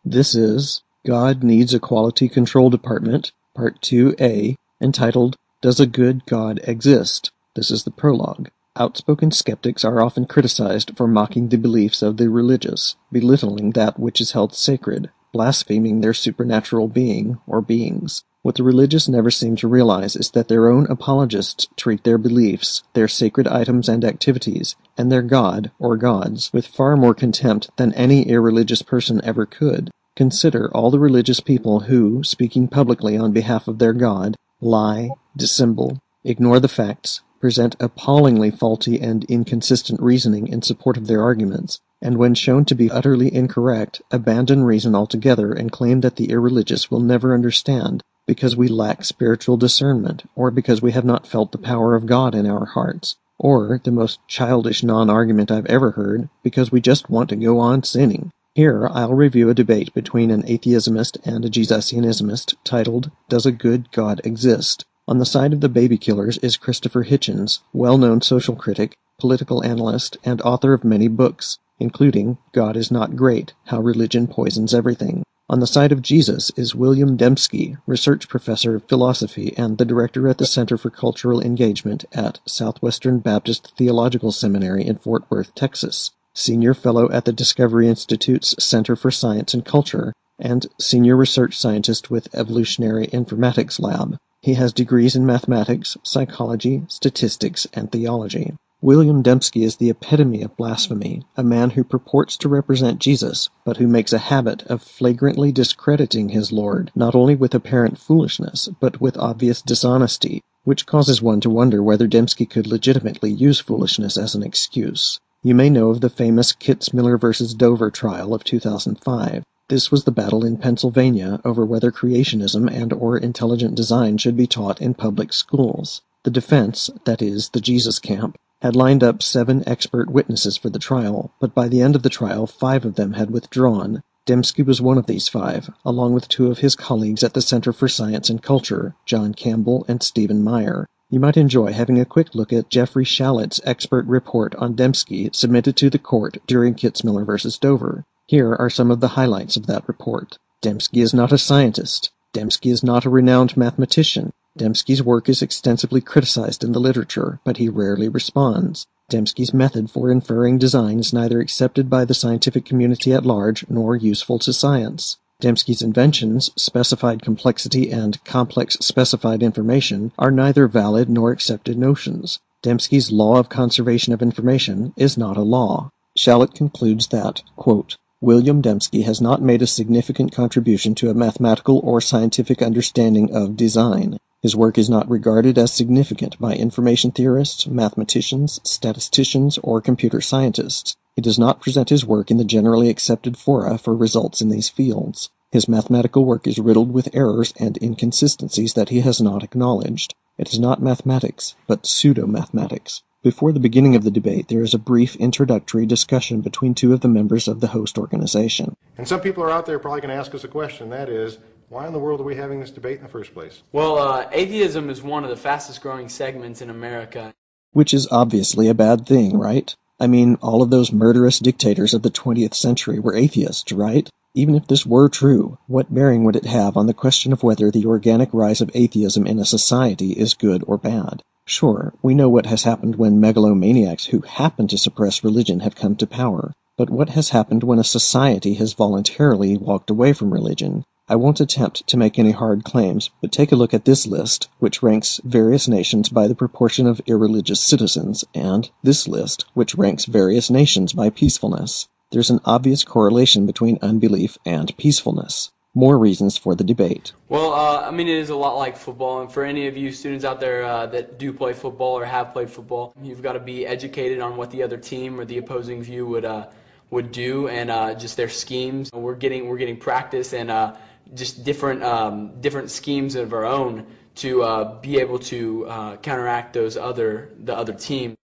This is God Needs a Quality Control Department, Part 2A, entitled, Does a Good God Exist? This is the prologue. Outspoken skeptics are often criticized for mocking the beliefs of the religious, belittling that which is held sacred, blaspheming their supernatural being or beings. What the religious never seem to realize is that their own apologists treat their beliefs, their sacred items and activities, and their God, or gods, with far more contempt than any irreligious person ever could. Consider all the religious people who, speaking publicly on behalf of their God, lie, dissemble, ignore the facts, present appallingly faulty and inconsistent reasoning in support of their arguments, and when shown to be utterly incorrect, abandon reason altogether and claim that the irreligious will never understand, because we lack spiritual discernment, or because we have not felt the power of God in our hearts, or, the most childish non-argument I've ever heard, because we just want to go on sinning. Here I'll review a debate between an atheismist and a Jesusianismist titled, Does a Good God Exist? On the side of the baby killers is Christopher Hitchens, well-known social critic, political analyst, and author of many books, including God is Not Great, How Religion Poisons Everything. On the side of Jesus is William Dempski, research professor of philosophy and the director at the Center for Cultural Engagement at Southwestern Baptist Theological Seminary in Fort Worth, Texas, senior fellow at the Discovery Institute's Center for Science and Culture, and senior research scientist with Evolutionary Informatics Lab. He has degrees in mathematics, psychology, statistics, and theology. William Dempski is the epitome of blasphemy, a man who purports to represent Jesus, but who makes a habit of flagrantly discrediting his Lord, not only with apparent foolishness, but with obvious dishonesty, which causes one to wonder whether Dempski could legitimately use foolishness as an excuse. You may know of the famous Kitzmiller v. Dover trial of 2005. This was the battle in Pennsylvania over whether creationism and/or intelligent design should be taught in public schools. The defense, that is, the Jesus camp, had lined up 7 expert witnesses for the trial, but by the end of the trial 5 of them had withdrawn. Dempski was one of these 5, along with 2 of his colleagues at the Center for Science and Culture, John Campbell and Stephen Meyer. You might enjoy having a quick look at Jeffrey Shalet's expert report on Dempski submitted to the court during Kitzmiller v. Dover. Here are some of the highlights of that report. Dempski is not a scientist. Dempski is not a renowned mathematician. Dempski's work is extensively criticized in the literature, but he rarely responds. Dempski's method for inferring design is neither accepted by the scientific community at large nor useful to science. Dempski's inventions, specified complexity and complex specified information, are neither valid nor accepted notions. Dempski's law of conservation of information is not a law. Shalet concludes that, quote, William Dempski has not made a significant contribution to a mathematical or scientific understanding of design. His work is not regarded as significant by information theorists, mathematicians, statisticians, or computer scientists. He does not present his work in the generally accepted fora for results in these fields. His mathematical work is riddled with errors and inconsistencies that he has not acknowledged. It is not mathematics, but pseudo-mathematics. Before the beginning of the debate, there is a brief introductory discussion between 2 of the members of the host organization. And some people are out there probably going to ask us a question, that is, why in the world are we having this debate in the first place? Well, atheism is one of the fastest growing segments in America. Which is obviously a bad thing, right? I mean, all of those murderous dictators of the 20th century were atheists, right? Even if this were true, what bearing would it have on the question of whether the organic rise of atheism in a society is good or bad? Sure, we know what has happened when megalomaniacs who happen to suppress religion have come to power, but what has happened when a society has voluntarily walked away from religion? I won't attempt to make any hard claims, but take a look at this list, which ranks various nations by the proportion of irreligious citizens, and this list, which ranks various nations by peacefulness. There's an obvious correlation between unbelief and peacefulness. More reasons for the debate. Well, I mean, it is a lot like football, and for any of you students out there that do play football or have played football, you've got to be educated on what the other team or the opposing view would do, and just their schemes. We're getting practice and just different schemes of our own to be able to counteract the other team.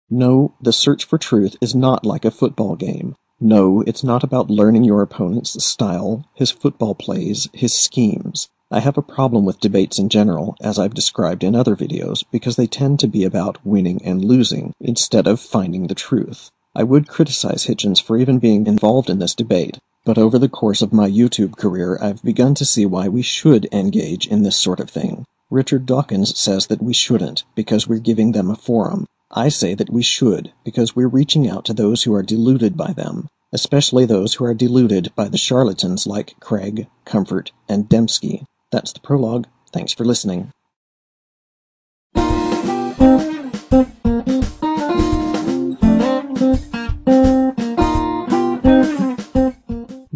No, the search for truth is not like a football game. No, it's not about learning your opponent's style, his football plays, his schemes. I have a problem with debates in general, as I've described in other videos, because they tend to be about winning and losing, instead of finding the truth. I would criticize Hitchens for even being involved in this debate. But over the course of my YouTube career, I've begun to see why we should engage in this sort of thing. Richard Dawkins says that we shouldn't, because we're giving them a forum. I say that we should, because we're reaching out to those who are deluded by them, especially those who are deluded by the charlatans like Craig, Comfort, and Dempski. That's the prologue. Thanks for listening.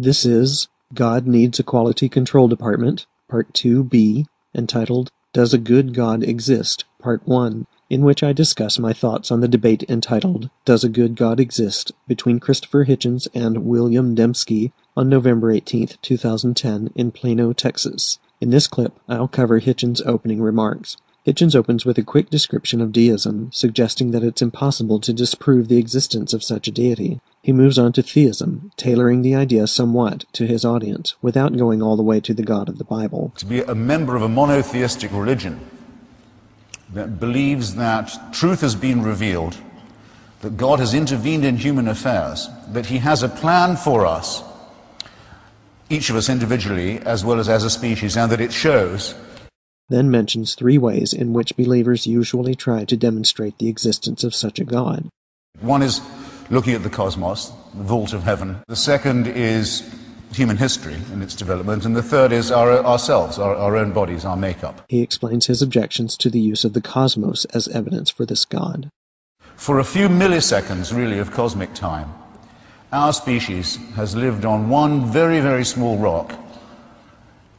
This is God Needs a Quality Control Department, Part 2b, entitled Does a Good God Exist? Part 1, in which I discuss my thoughts on the debate entitled Does a Good God Exist? Between Christopher Hitchens and William Dempski on November 18, 2010 in Plano, Texas. In this clip, I'll cover Hitchens' opening remarks. Hitchens opens with a quick description of deism, suggesting that it's impossible to disprove the existence of such a deity. He moves on to theism, tailoring the idea somewhat to his audience, without going all the way to the God of the Bible. To be a member of a monotheistic religion that believes that truth has been revealed, that God has intervened in human affairs, that he has a plan for us, each of us individually as well as a species, and that it shows. Then mentions 3 ways in which believers usually try to demonstrate the existence of such a God. One is looking at the cosmos, the vault of heaven. The second is human history and its development. And the third is ourselves, our own bodies, our makeup. He explains his objections to the use of the cosmos as evidence for this God. For a few milliseconds, really, of cosmic time, our species has lived on one very, very small rock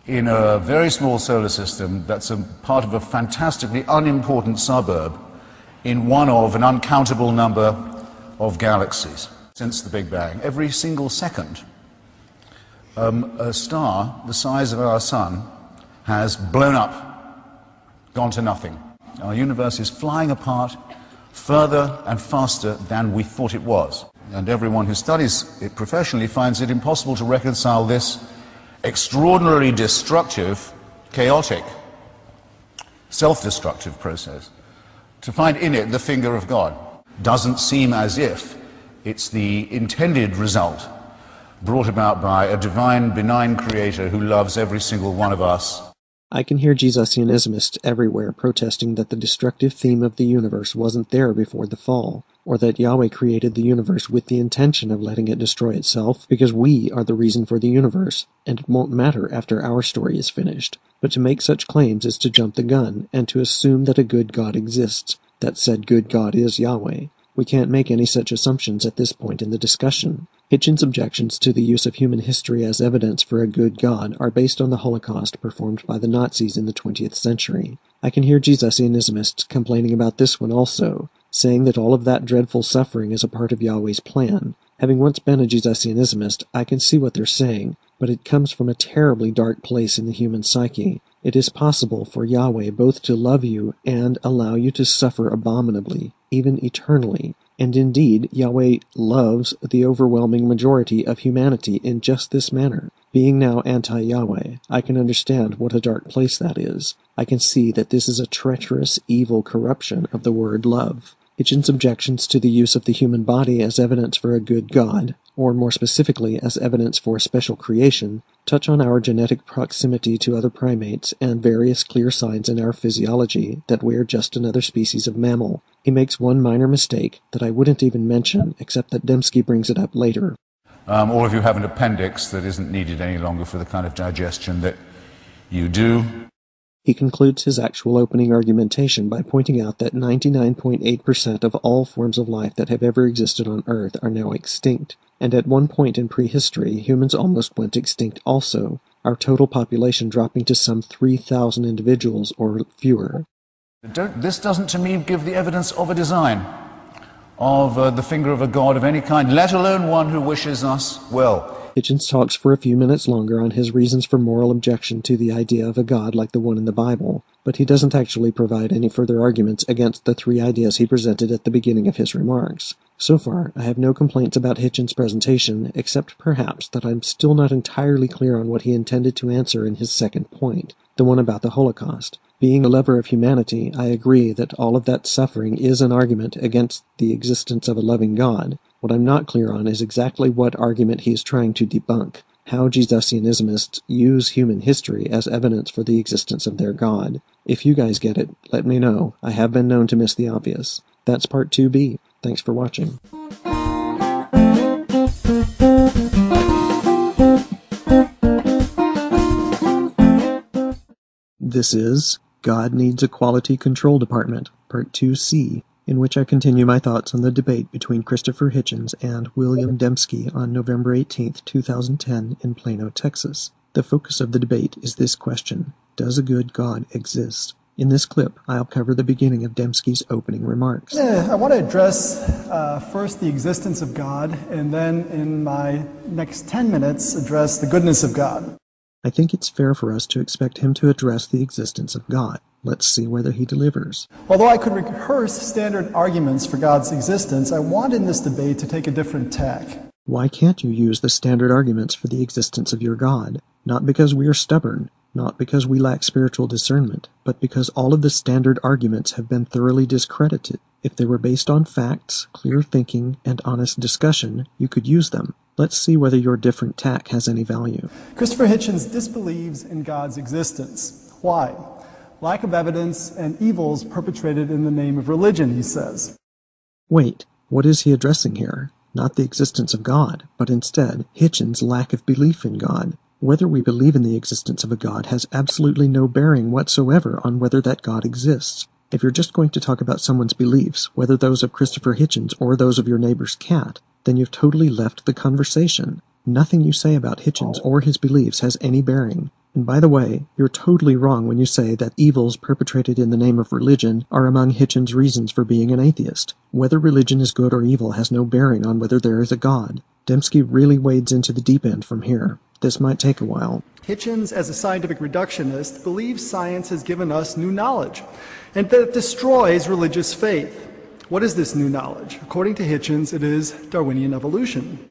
in a very small solar system that's a part of a fantastically unimportant suburb in one of an uncountable number of galaxies since the Big Bang. Every single second, a star the size of our sun has blown up, gone to nothing. Our universe is flying apart further and faster than we thought it was. And everyone who studies it professionally finds it impossible to reconcile this extraordinarily destructive, chaotic, self-destructive process, to find in it the finger of God. Doesn't seem as if it's the intended result brought about by a divine, benign creator who loves every single one of us. I can hear Jesusianismists everywhere protesting that the destructive theme of the universe wasn't there before the fall, or that Yahweh created the universe with the intention of letting it destroy itself because we are the reason for the universe, and it won't matter after our story is finished. But to make such claims is to jump the gun, and to assume that a good God exists. That said good God is Yahweh. We can't make any such assumptions at this point in the discussion. Hitchens' objections to the use of human history as evidence for a good God are based on the Holocaust performed by the Nazis in the 20th century. I can hear Jesusianismists complaining about this one also, saying that all of that dreadful suffering is a part of Yahweh's plan. Having once been a Jesusianismist, I can see what they're saying, but it comes from a terribly dark place in the human psyche. It is possible for Yahweh both to love you and allow you to suffer abominably, even eternally. And indeed, Yahweh loves the overwhelming majority of humanity in just this manner. Being now anti-Yahweh, I can understand what a dark place that is. I can see that this is a treacherous, evil corruption of the word love. Hitchens' objections to the use of the human body as evidence for a good God, or more specifically as evidence for special creation, touch on our genetic proximity to other primates and various clear signs in our physiology that we're just another species of mammal. He makes one minor mistake that I wouldn't even mention, except that Dempski brings it up later. All of you have an appendix that isn't needed any longer for the kind of digestion that you do. He concludes his actual opening argumentation by pointing out that 99.8% of all forms of life that have ever existed on Earth are now extinct, and at one point in prehistory, humans almost went extinct also, our total population dropping to some 3,000 individuals or fewer. This doesn't, to me, give the evidence of a design, of the finger of a God of any kind, let alone one who wishes us well. Hitchens talks for a few minutes longer on his reasons for moral objection to the idea of a God like the one in the Bible, but he doesn't actually provide any further arguments against the 3 ideas he presented at the beginning of his remarks. So far, I have no complaints about Hitchens' presentation, except perhaps that I'm still not entirely clear on what he intended to answer in his second point, the one about the Holocaust. Being a lover of humanity, I agree that all of that suffering is an argument against the existence of a loving God. What I'm not clear on is exactly what argument he is trying to debunk. How Jesusianismists use human history as evidence for the existence of their God. If you guys get it, let me know. I have been known to miss the obvious. That's part 2B. Thanks for watching. This is God Needs a Quality Control Department, Part 2C, in which I continue my thoughts on the debate between Christopher Hitchens and William Dempski on November 18, 2010 in Plano, Texas. The focus of the debate is this question: does a good God exist? In this clip, I'll cover the beginning of Dempski's opening remarks. I want to address first the existence of God, and then in my next 10 minutes address the goodness of God. I think it's fair for us to expect him to address the existence of God. Let's see whether he delivers. Although I could rehearse standard arguments for God's existence, I want in this debate to take a different tack. Why can't you use the standard arguments for the existence of your God? Not because we are stubborn, not because we lack spiritual discernment, but because all of the standard arguments have been thoroughly discredited. If they were based on facts, clear thinking, and honest discussion, you could use them. Let's see whether your different tack has any value. Christopher Hitchens disbelieves in God's existence. Why? Lack of evidence and evils perpetrated in the name of religion, he says. Wait, what is he addressing here? Not the existence of God, but instead Hitchens' lack of belief in God. Whether we believe in the existence of a God has absolutely no bearing whatsoever on whether that God exists. If you're just going to talk about someone's beliefs, whether those of Christopher Hitchens or those of your neighbor's cat, then you've totally left the conversation. Nothing you say about Hitchens or his beliefs has any bearing. And by the way, you're totally wrong when you say that evils perpetrated in the name of religion are among Hitchens' reasons for being an atheist. Whether religion is good or evil has no bearing on whether there is a God. Dempski really wades into the deep end from here. This might take a while. Hitchens, as a scientific reductionist, believes science has given us new knowledge, and that it destroys religious faith. What is this new knowledge? According to Hitchens, it is Darwinian evolution.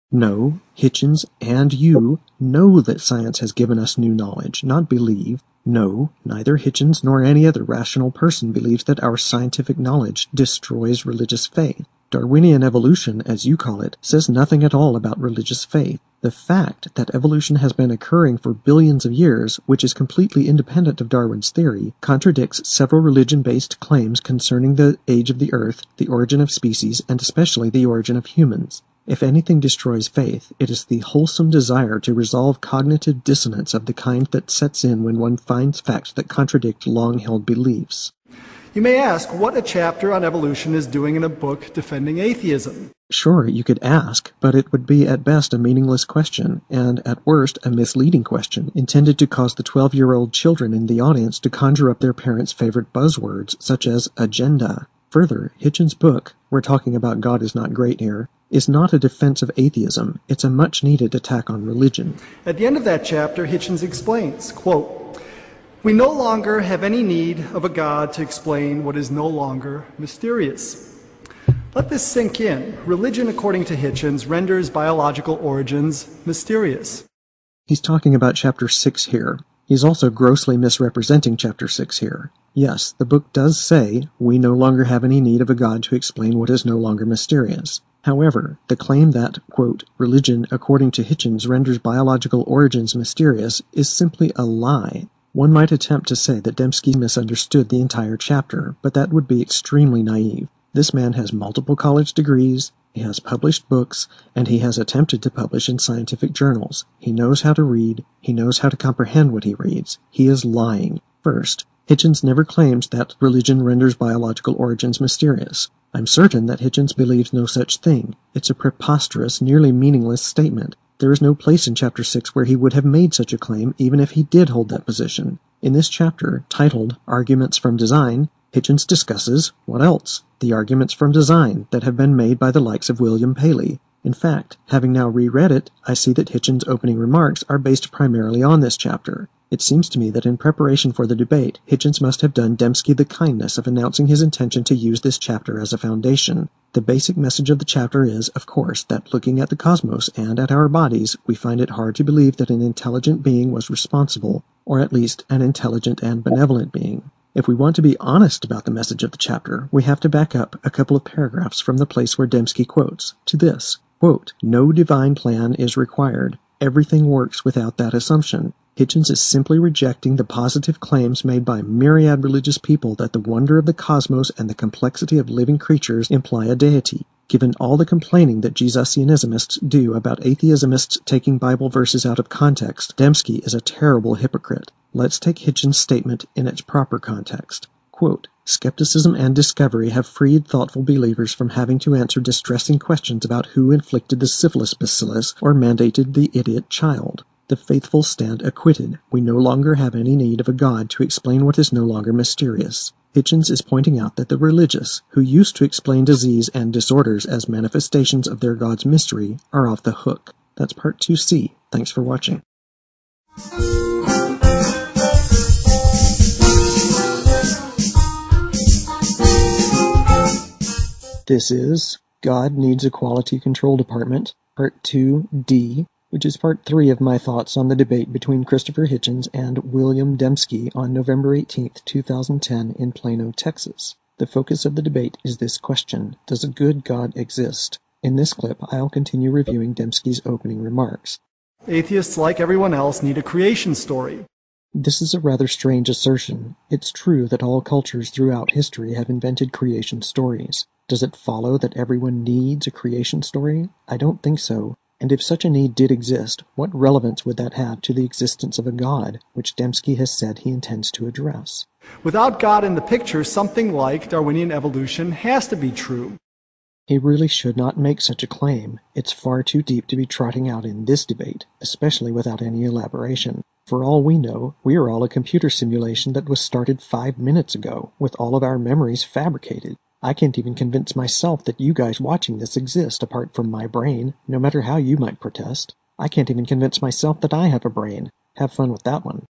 No, Hitchens and you know that science has given us new knowledge, not believe. No, neither Hitchens nor any other rational person believes that our scientific knowledge destroys religious faith. Darwinian evolution, as you call it, says nothing at all about religious faith. The fact that evolution has been occurring for billions of years, which is completely independent of Darwin's theory, contradicts several religion-based claims concerning the age of the Earth, the origin of species, and especially the origin of humans. If anything destroys faith, it is the wholesome desire to resolve cognitive dissonance of the kind that sets in when one finds facts that contradict long-held beliefs. You may ask what a chapter on evolution is doing in a book defending atheism. Sure, you could ask, but it would be at best a meaningless question, and at worst a misleading question, intended to cause the 12-year-old children in the audience to conjure up their parents' favorite buzzwords, such as agenda. Further, Hitchens' book, we're talking about God is not great here, is not a defense of atheism. It's a much-needed attack on religion. At the end of that chapter, Hitchens explains, quote, "We no longer have any need of a God to explain what is no longer mysterious." Let this sink in. Religion, according to Hitchens, renders biological origins mysterious. He's talking about Chapter 6 here. He's also grossly misrepresenting Chapter 6 here. Yes, the book does say, we no longer have any need of a God to explain what is no longer mysterious. However, the claim that, quote, religion, according to Hitchens, renders biological origins mysterious is simply a lie. One might attempt to say that Dempski misunderstood the entire chapter, but that would be extremely naive. This man has multiple college degrees, he has published books, and he has attempted to publish in scientific journals. He knows how to read, he knows how to comprehend what he reads. He is lying. First, Hitchens never claims that religion renders biological origins mysterious. I'm certain that Hitchens believes no such thing. It's a preposterous, nearly meaningless statement. There is no place in Chapter 6 where he would have made such a claim, even if he did hold that position. In this chapter, titled Arguments from Design, Hitchens discusses, what else? The arguments from design that have been made by the likes of William Paley. In fact, having now reread it, I see that Hitchens' opening remarks are based primarily on this chapter. It seems to me that in preparation for the debate, Hitchens must have done Dempski the kindness of announcing his intention to use this chapter as a foundation. The basic message of the chapter is, of course, that looking at the cosmos and at our bodies, we find it hard to believe that an intelligent being was responsible, or at least an intelligent and benevolent being. If we want to be honest about the message of the chapter, we have to back up a couple of paragraphs from the place where Dempski quotes, to this, quote, "No divine plan is required. Everything works without that assumption. Hitchens is simply rejecting the positive claims made by myriad religious people that the wonder of the cosmos and the complexity of living creatures imply a deity. Given all the complaining that Jesusianismists do about atheismists taking Bible verses out of context, Dempski is a terrible hypocrite. Let's take Hitchens' statement in its proper context. Quote, "Skepticism and discovery have freed thoughtful believers from having to answer distressing questions about who inflicted the syphilis bacillus or mandated the idiot child. The faithful stand acquitted. We no longer have any need of a God to explain what is no longer mysterious." Hitchens is pointing out that the religious, who used to explain disease and disorders as manifestations of their God's mystery, are off the hook. That's part 2C. Thanks for watching. This is God Needs a Quality Control Department, part 2D, which is part 3 of my thoughts on the debate between Christopher Hitchens and William Dempski on November 18, 2010 in Plano, Texas. The focus of the debate is this question: does a good God exist? In this clip, I'll continue reviewing Dempski's opening remarks. Atheists, like everyone else, need a creation story. This is a rather strange assertion. It's true that all cultures throughout history have invented creation stories. Does it follow that everyone needs a creation story? I don't think so. And if such a need did exist, what relevance would that have to the existence of a God, which Dempski has said he intends to address? Without God in the picture, something like Darwinian evolution has to be true. He really should not make such a claim. It's far too deep to be trotting out in this debate, especially without any elaboration. For all we know, we are all a computer simulation that was started 5 minutes ago, with all of our memories fabricated. I can't even convince myself that you guys watching this exist apart from my brain, no matter how you might protest. I can't even convince myself that I have a brain. Have fun with that one.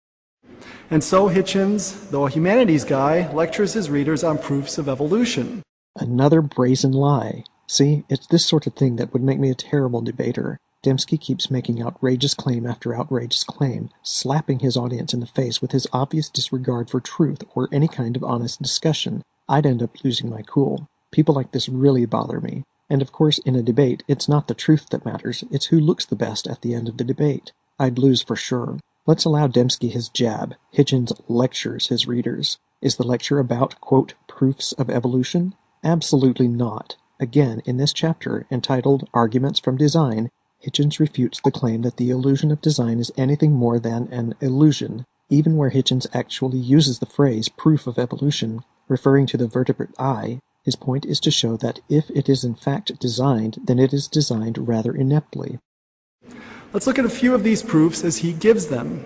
And so Hitchens, though a humanities guy, lectures his readers on proofs of evolution. Another brazen lie. See, it's this sort of thing that would make me a terrible debater. Dempski keeps making outrageous claim after outrageous claim, slapping his audience in the face with his obvious disregard for truth or any kind of honest discussion. I'd end up losing my cool. People like this really bother me. And of course, in a debate, it's not the truth that matters, it's who looks the best at the end of the debate. I'd lose for sure. Let's allow Dempski his jab. Hitchens lectures his readers. Is the lecture about, quote, proofs of evolution? Absolutely not. Again, in this chapter, entitled Arguments from Design, Hitchens refutes the claim that the illusion of design is anything more than an illusion. Even where Hitchens actually uses the phrase proof of evolution, referring to the vertebrate eye, his point is to show that if it is in fact designed, then it is designed rather ineptly. Let's look at a few of these proofs as he gives them.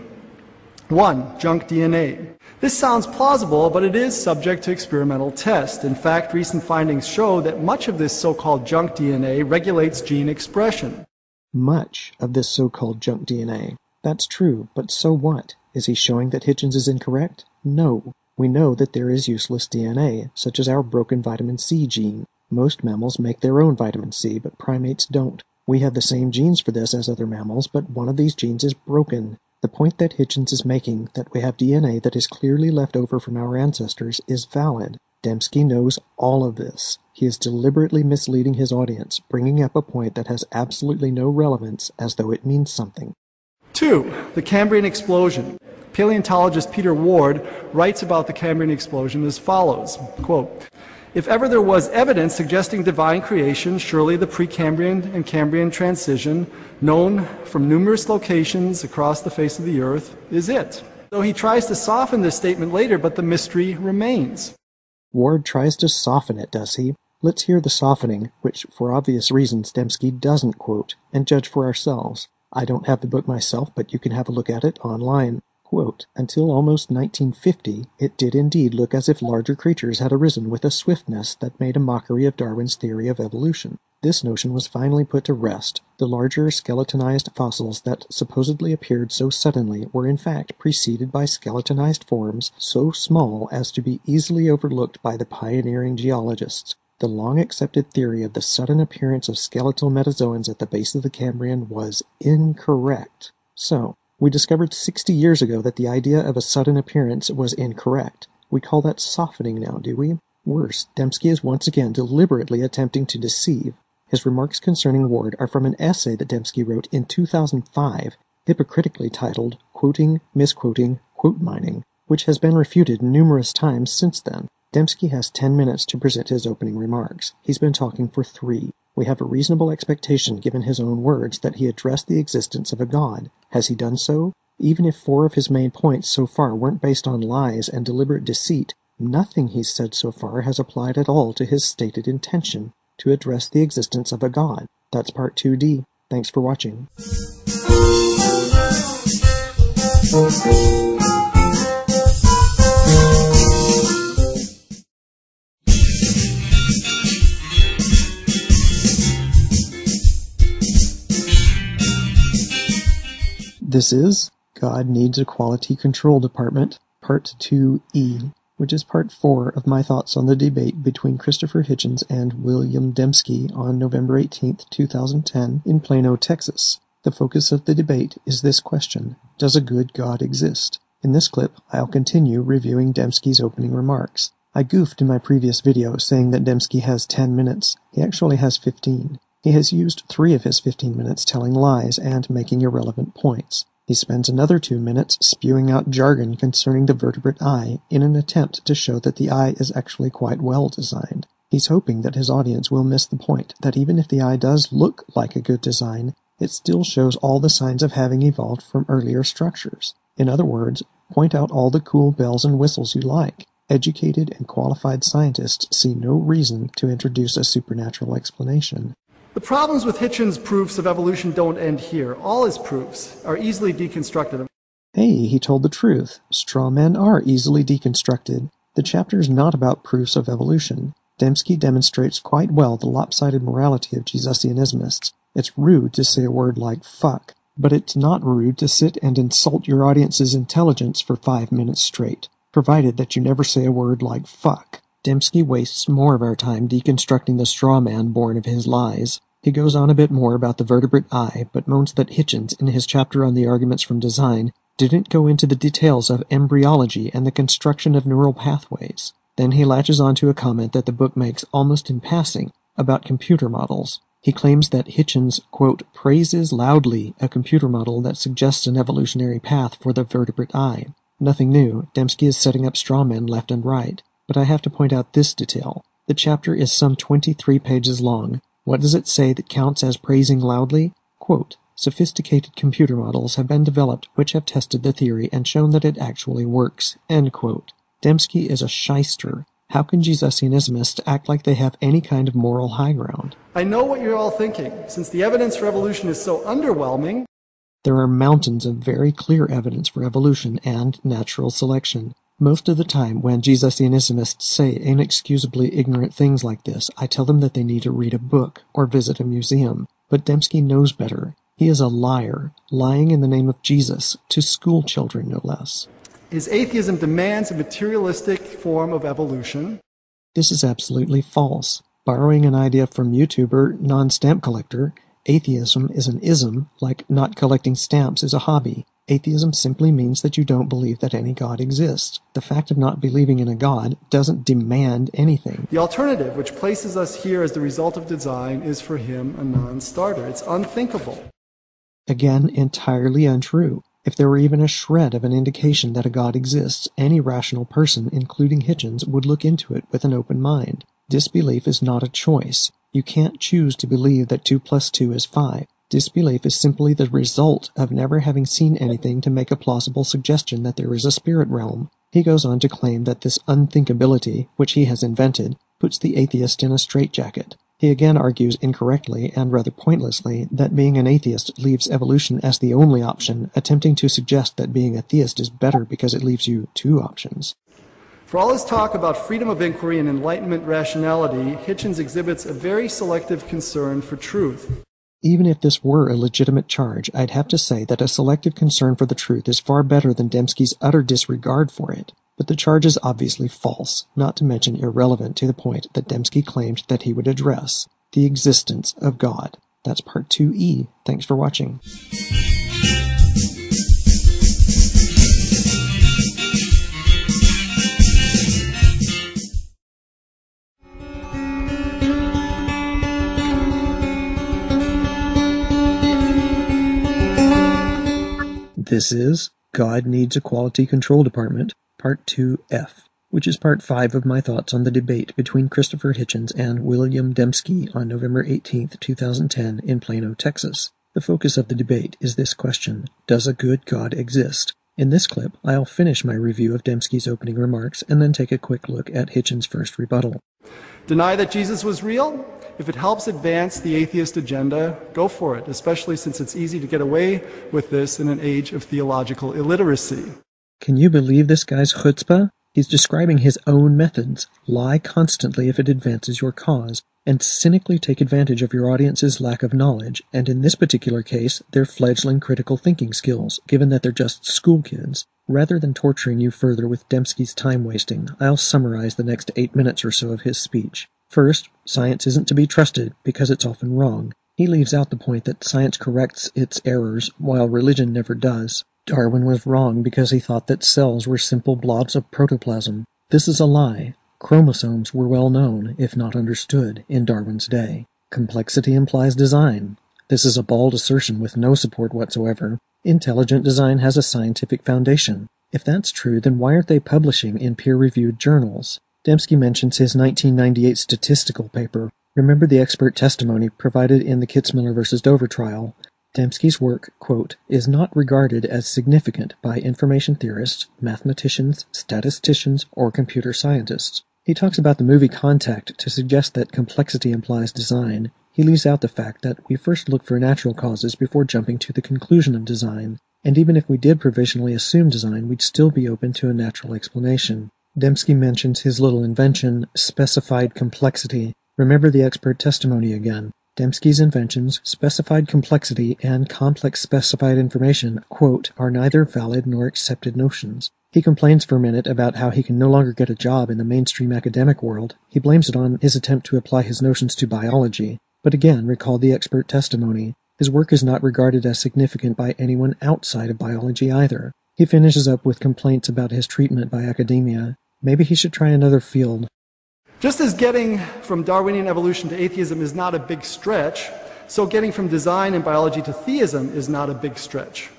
1. Junk DNA. This sounds plausible, but it is subject to experimental test. In fact, recent findings show that much of this so-called junk DNA regulates gene expression. Much of this so-called junk DNA. That's true, but so what? Is he showing that Hitchens is incorrect? No. We know that there is useless DNA, such as our broken vitamin C gene. Most mammals make their own vitamin C, but primates don't. We have the same genes for this as other mammals, but one of these genes is broken. The point that Hitchens is making, that we have DNA that is clearly left over from our ancestors, is valid. Dempski knows all of this. He is deliberately misleading his audience, bringing up a point that has absolutely no relevance, as though it means something. 2. The Cambrian explosion. Paleontologist Peter Ward writes about the Cambrian explosion as follows, quote, "If ever there was evidence suggesting divine creation, surely the Precambrian and Cambrian transition, known from numerous locations across the face of the earth, is it." Though he tries to soften this statement later, but the mystery remains. Ward tries to soften it, does he? Let's hear the softening, which, for obvious reasons, Dempski doesn't quote, and judge for ourselves. I don't have the book myself, but you can have a look at it online. Quote, "Until almost 1950, it did indeed look as if larger creatures had arisen with a swiftness that made a mockery of Darwin's theory of evolution. This notion was finally put to rest. The larger skeletonized fossils that supposedly appeared so suddenly were in fact preceded by skeletonized forms so small as to be easily overlooked by the pioneering geologists. The long-accepted theory of the sudden appearance of skeletal metazoans at the base of the Cambrian was incorrect. So, We discovered 60 years ago that the idea of a sudden appearance was incorrect. We call that softening now, do we? Worse, Dempski is once again deliberately attempting to deceive. His remarks concerning Ward are from an essay that Dempski wrote in 2005, hypocritically titled, Quoting, Misquoting, Quote Mining, which has been refuted numerous times since then. Dempski has 10 minutes to present his opening remarks. He's been talking for 3. We have a reasonable expectation, given his own words, that he addressed the existence of a God. Has he done so? Even if 4 of his main points so far weren't based on lies and deliberate deceit, nothing he's said so far has applied at all to his stated intention, to address the existence of a God. That's part 2D. Thanks for watching. This is God Needs a Quality Control Department, Part 2E, which is Part 4 of my thoughts on the debate between Christopher Hitchens and William Dempski on November 18, 2010, in Plano, Texas. The focus of the debate is this question: does a good God exist? In this clip, I'll continue reviewing Dempski's opening remarks. I goofed in my previous video saying that Dempski has 10 minutes. He actually has 15. He has used 3 of his 15 minutes telling lies and making irrelevant points. He spends another 2 minutes spewing out jargon concerning the vertebrate eye in an attempt to show that the eye is actually quite well designed. He's hoping that his audience will miss the point that even if the eye does look like a good design, it still shows all the signs of having evolved from earlier structures. In other words, point out all the cool bells and whistles you like. Educated and qualified scientists see no reason to introduce a supernatural explanation. The problems with Hitchens' proofs of evolution don't end here. All his proofs are easily deconstructed. Hey, he told the truth. Straw men are easily deconstructed. The chapter is not about proofs of evolution. Dempski demonstrates quite well the lopsided morality of Jesusianismists. It's rude to say a word like fuck, but it's not rude to sit and insult your audience's intelligence for 5 minutes straight, provided that you never say a word like fuck. Dempski wastes more of our time deconstructing the straw man born of his lies. He goes on a bit more about the vertebrate eye, but moans that Hitchens, in his chapter on the arguments from design, didn't go into the details of embryology and the construction of neural pathways. Then he latches onto a comment that the book makes almost in passing about computer models. He claims that Hitchens, quote, praises loudly a computer model that suggests an evolutionary path for the vertebrate eye. Nothing new. Dempski is setting up straw men left and right. But I have to point out this detail. The chapter is some 23 pages long. What does it say that counts as praising loudly? Quote, sophisticated computer models have been developed which have tested the theory and shown that it actually works. End quote. Dempski is a shyster. How can Jesusianismists act like they have any kind of moral high ground? I know what you're all thinking. Since the evidence for evolution is so underwhelming, there are mountains of very clear evidence for evolution and natural selection. Most of the time, when Jesusianists say inexcusably ignorant things like this, I tell them that they need to read a book or visit a museum. But Dempski knows better. He is a liar, lying in the name of Jesus, to school children no less. His atheism demands a materialistic form of evolution. This is absolutely false. Borrowing an idea from YouTuber Non-Stamp Collector, atheism is an ism, like not collecting stamps is a hobby. Atheism simply means that you don't believe that any God exists. The fact of not believing in a God doesn't demand anything. The alternative, which places us here as the result of design, is for him a non-starter. It's unthinkable. Again, entirely untrue. If there were even a shred of an indication that a God exists, any rational person, including Hitchens, would look into it with an open mind. Disbelief is not a choice. You can't choose to believe that 2 + 2 is 5. Disbelief is simply the result of never having seen anything to make a plausible suggestion that there is a spirit realm. He goes on to claim that this unthinkability, which he has invented, puts the atheist in a straitjacket. He again argues incorrectly and rather pointlessly that being an atheist leaves evolution as the only option, attempting to suggest that being a theist is better because it leaves you 2 options. For all his talk about freedom of inquiry and Enlightenment rationality, Hitchens exhibits a very selective concern for truth. Even if this were a legitimate charge, I'd have to say that a selective concern for the truth is far better than Dempski's utter disregard for it. But the charge is obviously false, not to mention irrelevant to the point that Dempski claimed that he would address: the existence of God. That's part 2E. Thanks for watching. This is God Needs a Quality Control Department, Part 2F, which is Part 5 of my thoughts on the debate between Christopher Hitchens and William Dempski on November 18, 2010 in Plano, Texas. The focus of the debate is this question: does a good God exist? In this clip, I'll finish my review of Dempski's opening remarks and then take a quick look at Hitchens' first rebuttal. Deny that Jesus was real? If it helps advance the atheist agenda, go for it, especially since it's easy to get away with this in an age of theological illiteracy. Can you believe this guy's chutzpah? He's describing his own methods: lie constantly if it advances your cause, and cynically take advantage of your audience's lack of knowledge, and in this particular case, their fledgling critical thinking skills, given that they're just school kids. Rather than torturing you further with Dempski's time wasting, I'll summarize the next 8 minutes or so of his speech. First, science isn't to be trusted because it's often wrong. He leaves out the point that science corrects its errors, while religion never does. Darwin was wrong because he thought that cells were simple blobs of protoplasm. This is a lie. Chromosomes were well known, if not understood, in Darwin's day. Complexity implies design. This is a bald assertion with no support whatsoever. Intelligent design has a scientific foundation. If that's true, then why aren't they publishing in peer-reviewed journals? Dempski mentions his 1998 statistical paper. Remember the expert testimony provided in the Kitzmiller v. Dover trial? Dempski's work, quote, is not regarded as significant by information theorists, mathematicians, statisticians, or computer scientists. He talks about the movie Contact to suggest that complexity implies design. He leaves out the fact that we first look for natural causes before jumping to the conclusion of design, and even if we did provisionally assume design, we'd still be open to a natural explanation. Dempski mentions his little invention, specified complexity. Remember the expert testimony again. Dempski's inventions, specified complexity, and complex specified information, quote, are neither valid nor accepted notions. He complains for a minute about how he can no longer get a job in the mainstream academic world. He blames it on his attempt to apply his notions to biology. But again, recall the expert testimony. His work is not regarded as significant by anyone outside of biology either. He finishes up with complaints about his treatment by academia. Maybe he should try another field. Just as getting from Darwinian evolution to atheism is not a big stretch, so getting from design and biology to theism is not a big stretch.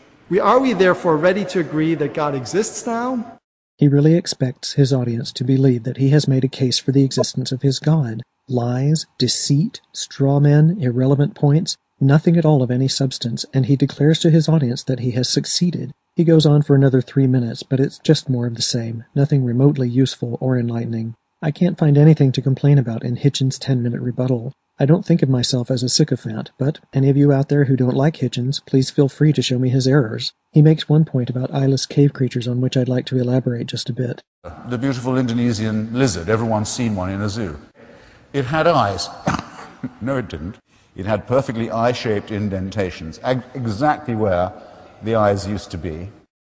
Are we therefore ready to agree that God exists now? He really expects his audience to believe that he has made a case for the existence of his God. Lies, deceit, straw men, irrelevant points, nothing at all of any substance, and he declares to his audience that he has succeeded. He goes on for another 3 minutes, but it's just more of the same, nothing remotely useful or enlightening. I can't find anything to complain about in Hitchens' 10-minute rebuttal. I don't think of myself as a sycophant, but any of you out there who don't like Hitchens, please feel free to show me his errors. He makes one point about eyeless cave creatures on which I'd like to elaborate just a bit. The beautiful Indonesian lizard, everyone's seen one in a zoo. It had eyes. No, it didn't. It had perfectly eye-shaped indentations, exactly where the eyes used to be.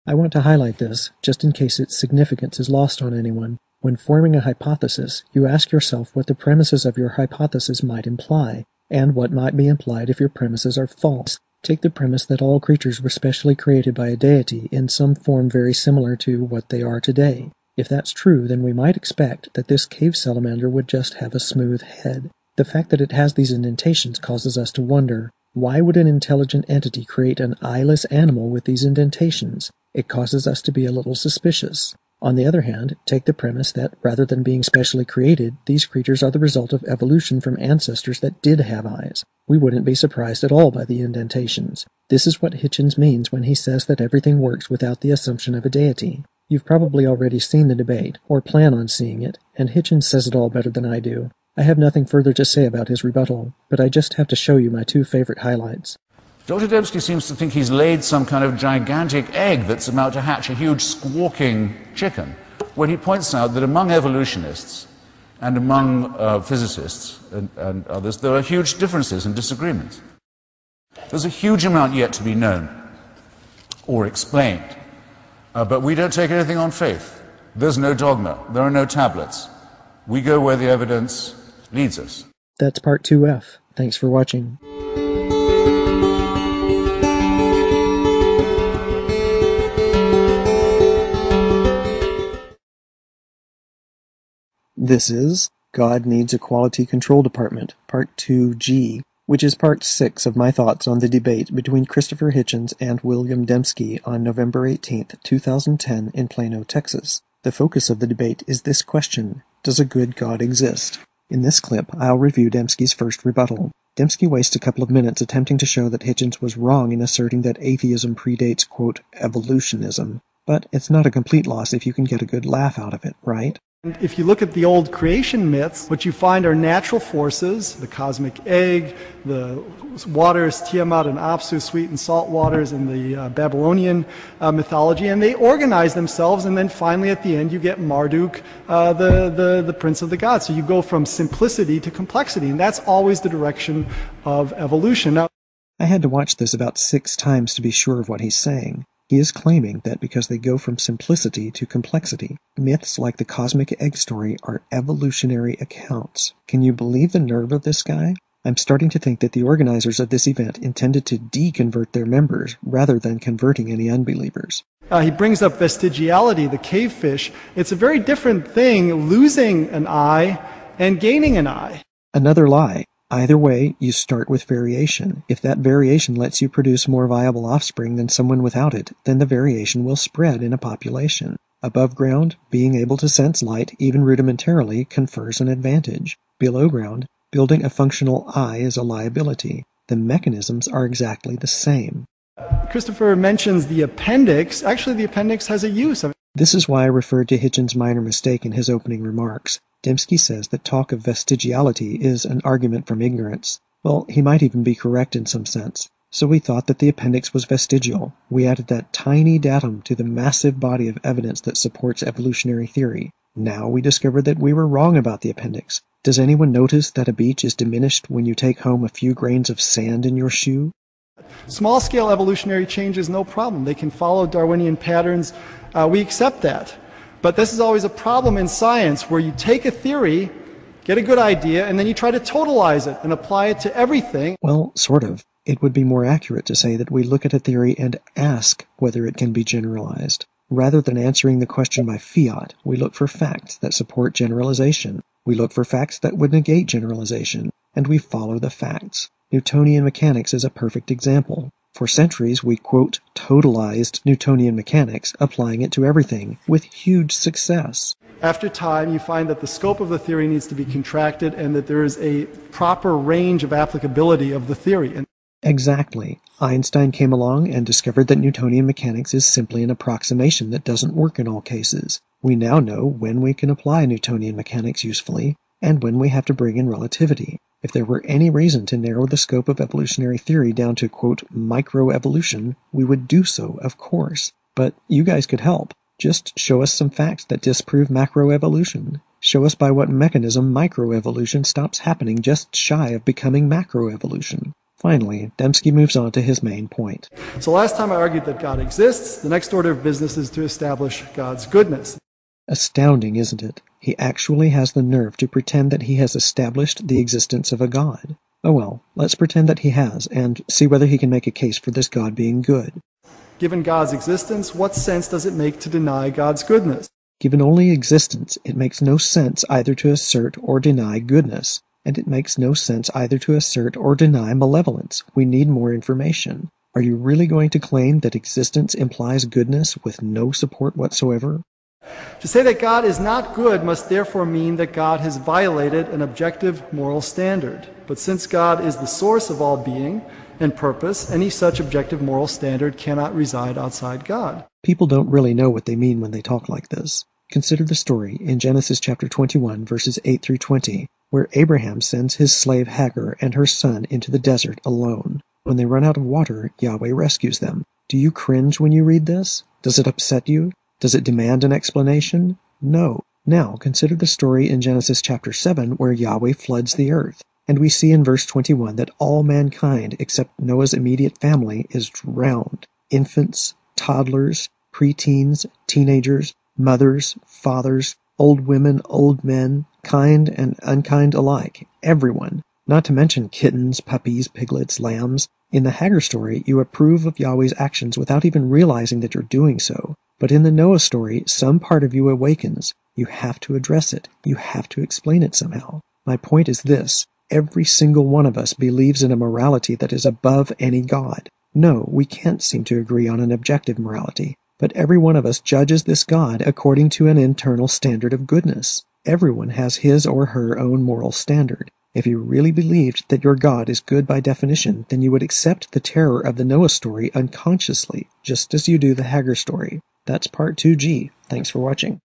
I want to highlight this, just in case its significance is lost on anyone. When forming a hypothesis, you ask yourself what the premises of your hypothesis might imply, and what might be implied if your premises are false. Take the premise that all creatures were specially created by a deity in some form very similar to what they are today. If that's true, then we might expect that this cave salamander would just have a smooth head. The fact that it has these indentations causes us to wonder, why would an intelligent entity create an eyeless animal with these indentations? It causes us to be a little suspicious. On the other hand, take the premise that, rather than being specially created, these creatures are the result of evolution from ancestors that did have eyes. We wouldn't be surprised at all by the indentations. This is what Hitchens means when he says that everything works without the assumption of a deity. You've probably already seen the debate, or plan on seeing it, and Hitchens says it all better than I do. I have nothing further to say about his rebuttal, but I just have to show you my 2 favorite highlights. Dr. Dempski seems to think he's laid some kind of gigantic egg that's about to hatch a huge squawking chicken, when he points out that among evolutionists and among physicists and others, there are huge differences and disagreements. There's a huge amount yet to be known or explained, but we don't take anything on faith. There's no dogma. There are no tablets. We go where the evidence leads us. That's Part 2F. Thanks for watching. This is God Needs a Quality Control Department, Part 2G, which is part 6 of my thoughts on the debate between Christopher Hitchens and William Dempski on November 18, 2010 in Plano, Texas. The focus of the debate is this question: does a good God exist? In this clip, I'll review Dempski's first rebuttal. Dempski wastes a couple of minutes attempting to show that Hitchens was wrong in asserting that atheism predates, quote, evolutionism. But it's not a complete loss if you can get a good laugh out of it, right? And if you look at the old creation myths, what you find are natural forces, the cosmic egg, the waters, Tiamat and Apsu, sweet and salt waters in the Babylonian mythology, and they organize themselves, and then finally at the end you get Marduk, the prince of the gods. So you go from simplicity to complexity, and that's always the direction of evolution. Now, I had to watch this about 6 times to be sure of what he's saying. He is claiming that because they go from simplicity to complexity, myths like the cosmic egg story are evolutionary accounts. Can you believe the nerve of this guy? I'm starting to think that the organizers of this event intended to deconvert their members rather than converting any unbelievers. He brings up vestigiality, the cave fish. It's a very different thing, losing an eye and gaining an eye. Another lie. Either way, you start with variation. If that variation lets you produce more viable offspring than someone without it, then the variation will spread in a population. Above ground, being able to sense light, even rudimentarily, confers an advantage. Below ground, building a functional eye is a liability. The mechanisms are exactly the same. Christopher mentions the appendix. Actually, the appendix has a use. This is why I referred to Hitchens' minor mistake in his opening remarks. Dempski says that talk of vestigiality is an argument from ignorance. Well, he might even be correct in some sense. So we thought that the appendix was vestigial. We added that tiny datum to the massive body of evidence that supports evolutionary theory. Now we discovered that we were wrong about the appendix. Does anyone notice that a beach is diminished when you take home a few grains of sand in your shoe? Small-scale evolutionary change is no problem. They can follow Darwinian patterns. We accept that. But this is always a problem in science, where you take a theory, get a good idea, and then you try to totalize it and apply it to everything. Well, sort of. It would be more accurate to say that we look at a theory and ask whether it can be generalized. Rather than answering the question by fiat, we look for facts that support generalization. We look for facts that would negate generalization, and we follow the facts. Newtonian mechanics is a perfect example. For centuries, we, quote, totalized Newtonian mechanics, applying it to everything, with huge success. After time, you find that the scope of the theory needs to be contracted and that there is a proper range of applicability of the theory. Exactly. Einstein came along and discovered that Newtonian mechanics is simply an approximation that doesn't work in all cases. We now know when we can apply Newtonian mechanics usefully, and when we have to bring in relativity. If there were any reason to narrow the scope of evolutionary theory down to, quote, microevolution, we would do so, of course. But you guys could help. Just show us some facts that disprove macroevolution. Show us by what mechanism microevolution stops happening just shy of becoming macroevolution. Finally, Dempski moves on to his main point. So last time I argued that God exists. The next order of business is to establish God's goodness. Astounding, isn't it? He actually has the nerve to pretend that he has established the existence of a God. Oh well, let's pretend that he has, and see whether he can make a case for this God being good. Given God's existence, what sense does it make to deny God's goodness? Given only existence, it makes no sense either to assert or deny goodness, and it makes no sense either to assert or deny malevolence. We need more information. Are you really going to claim that existence implies goodness with no support whatsoever? To say that God is not good must therefore mean that God has violated an objective moral standard. But since God is the source of all being and purpose, any such objective moral standard cannot reside outside God. People don't really know what they mean when they talk like this. Consider the story in Genesis chapter 21, verses 8 through 20, where Abraham sends his slave Hagar and her son into the desert alone. When they run out of water, Yahweh rescues them. Do you cringe when you read this? Does it upset you? Does it demand an explanation? No. Now, consider the story in Genesis chapter 7 where Yahweh floods the earth. And we see in verse 21 that all mankind except Noah's immediate family is drowned. Infants, toddlers, preteens, teenagers, mothers, fathers, old women, old men, kind and unkind alike. Everyone. Not to mention kittens, puppies, piglets, lambs. In the Hagar story, you approve of Yahweh's actions without even realizing that you're doing so. But in the Noah story, some part of you awakens. You have to address it. You have to explain it somehow. My point is this. Every single one of us believes in a morality that is above any God. No, we can't seem to agree on an objective morality, but every one of us judges this God according to an internal standard of goodness. Everyone has his or her own moral standard. If you really believed that your God is good by definition, then you would accept the terror of the Noah story unconsciously, just as you do the Hagar story. That's Part 2G. Thanks for watching.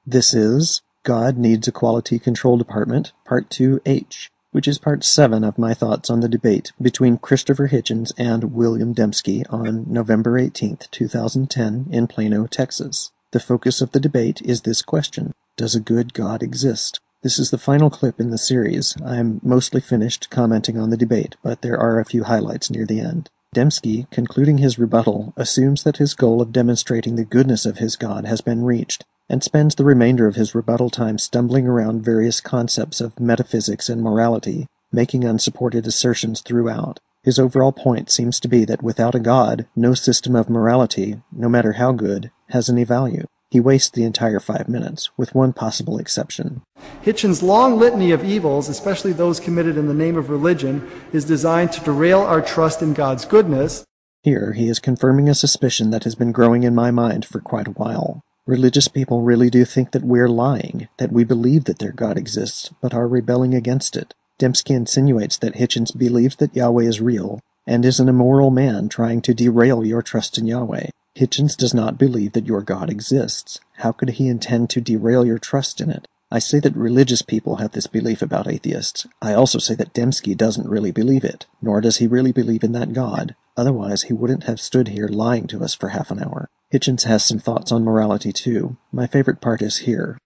This is God Needs a Quality Control Department, Part 2H, which is Part 7 of my thoughts on the debate between Christopher Hitchens and William Dempski on November 18, 2010, in Plano, Texas. The focus of the debate is this question: does a good God exist? This is the final clip in the series. I'm mostly finished commenting on the debate, but there are a few highlights near the end. Dempski, concluding his rebuttal, assumes that his goal of demonstrating the goodness of his God has been reached, and spends the remainder of his rebuttal time stumbling around various concepts of metaphysics and morality, making unsupported assertions throughout. His overall point seems to be that without a God, no system of morality, no matter how good, has any value. He wastes the entire 5 minutes, with one possible exception. Hitchens' long litany of evils, especially those committed in the name of religion, is designed to derail our trust in God's goodness. Here he is confirming a suspicion that has been growing in my mind for quite a while. Religious people really do think that we're lying, that we believe that their God exists, but are rebelling against it. Dempski insinuates that Hitchens believes that Yahweh is real, and is an immoral man trying to derail your trust in Yahweh. Hitchens does not believe that your God exists. How could he intend to derail your trust in it? I say that religious people have this belief about atheists. I also say that Dempski doesn't really believe it, nor does he really believe in that God. Otherwise, he wouldn't have stood here lying to us for half an hour. Hitchens has some thoughts on morality too. My favorite part is here.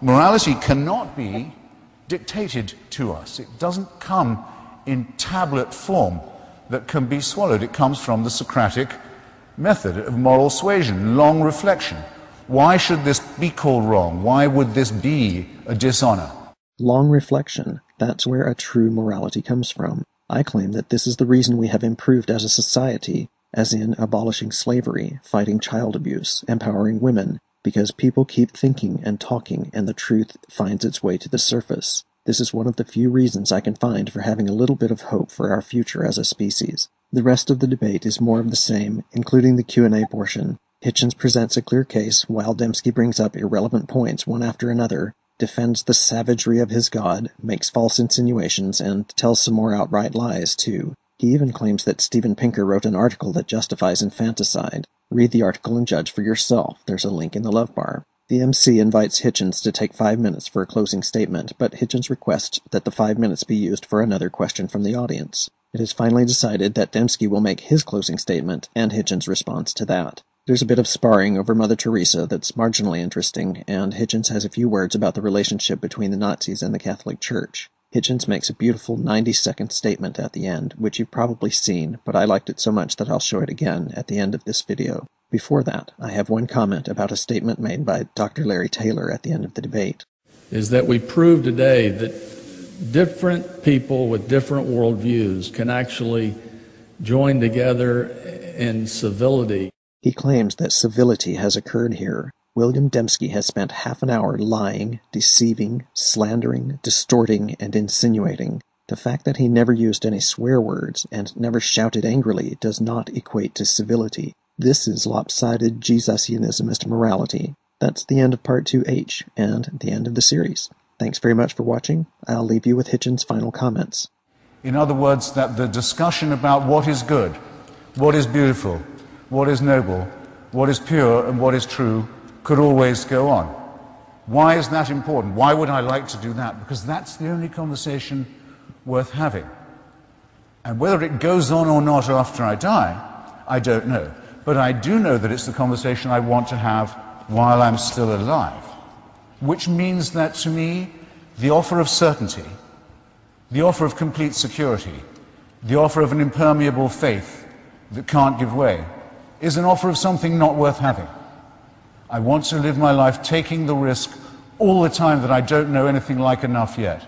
Morality cannot be dictated to us. It doesn't come in tablet form that can be swallowed. It comes from the Socratic method of moral suasion, long reflection. Why should this be called wrong? Why would this be a dishonor? Long reflection. That's where a true morality comes from. I claim that this is the reason we have improved as a society, as in abolishing slavery, fighting child abuse, empowering women, because people keep thinking and talking and the truth finds its way to the surface. This is one of the few reasons I can find for having a little bit of hope for our future as a species. The rest of the debate is more of the same, including the Q&A portion. Hitchens presents a clear case, while Dempski brings up irrelevant points one after another, defends the savagery of his God, makes false insinuations, and tells some more outright lies, too. He even claims that Steven Pinker wrote an article that justifies infanticide. Read the article and judge for yourself. There's a link in the love bar. The MC invites Hitchens to take 5 minutes for a closing statement, but Hitchens requests that the 5 minutes be used for another question from the audience. It is finally decided that Dempski will make his closing statement, and Hitchens responds to that. There's a bit of sparring over Mother Teresa that's marginally interesting, and Hitchens has a few words about the relationship between the Nazis and the Catholic Church. Hitchens makes a beautiful 90-second statement at the end, which you've probably seen, but I liked it so much that I'll show it again at the end of this video. Before that, I have one comment about a statement made by Dr. Larry Taylor at the end of the debate. Is that we prove today that different people with different worldviews can actually join together in civility. He claims that civility has occurred here. William Dempski has spent half an hour lying, deceiving, slandering, distorting, and insinuating. The fact that he never used any swear words and never shouted angrily does not equate to civility. This is lopsided Jesusianismist morality. That's the end of Part 2H, and the end of the series. Thanks very much for watching. I'll leave you with Hitchens' final comments. In other words, that the discussion about what is good, what is beautiful, what is noble, what is pure, and what is true could always go on. Why is that important? Why would I like to do that? Because that's the only conversation worth having. And whether it goes on or not after I die, I don't know. But I do know that it's the conversation I want to have while I'm still alive. Which means that to me, the offer of certainty, the offer of complete security, the offer of an impermeable faith that can't give way, is an offer of something not worth having. I want to live my life taking the risk all the time that I don't know anything like enough yet,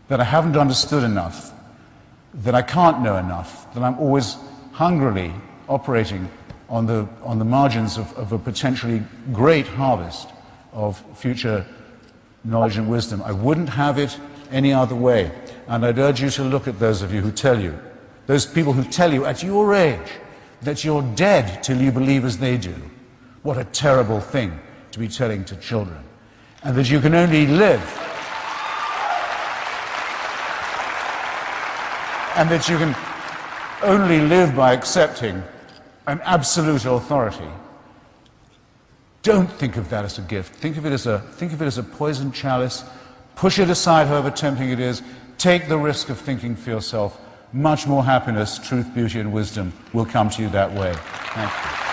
that I haven't understood enough, that I can't know enough, that I'm always hungrily operating on the margins of a potentially great harvest of future knowledge and wisdom. I wouldn't have it any other way. And I'd urge you to look at those of you who tell you, those people who tell you at your age that you're dead till you believe as they do. What a terrible thing to be telling to children. And that you can only live, and that you can only live by accepting an absolute authority. Don't think of that as a gift. Think of it as a poisoned chalice. Push it aside, however tempting it is. Take the risk of thinking for yourself. Much more happiness, truth, beauty, and wisdom will come to you that way. Thank you.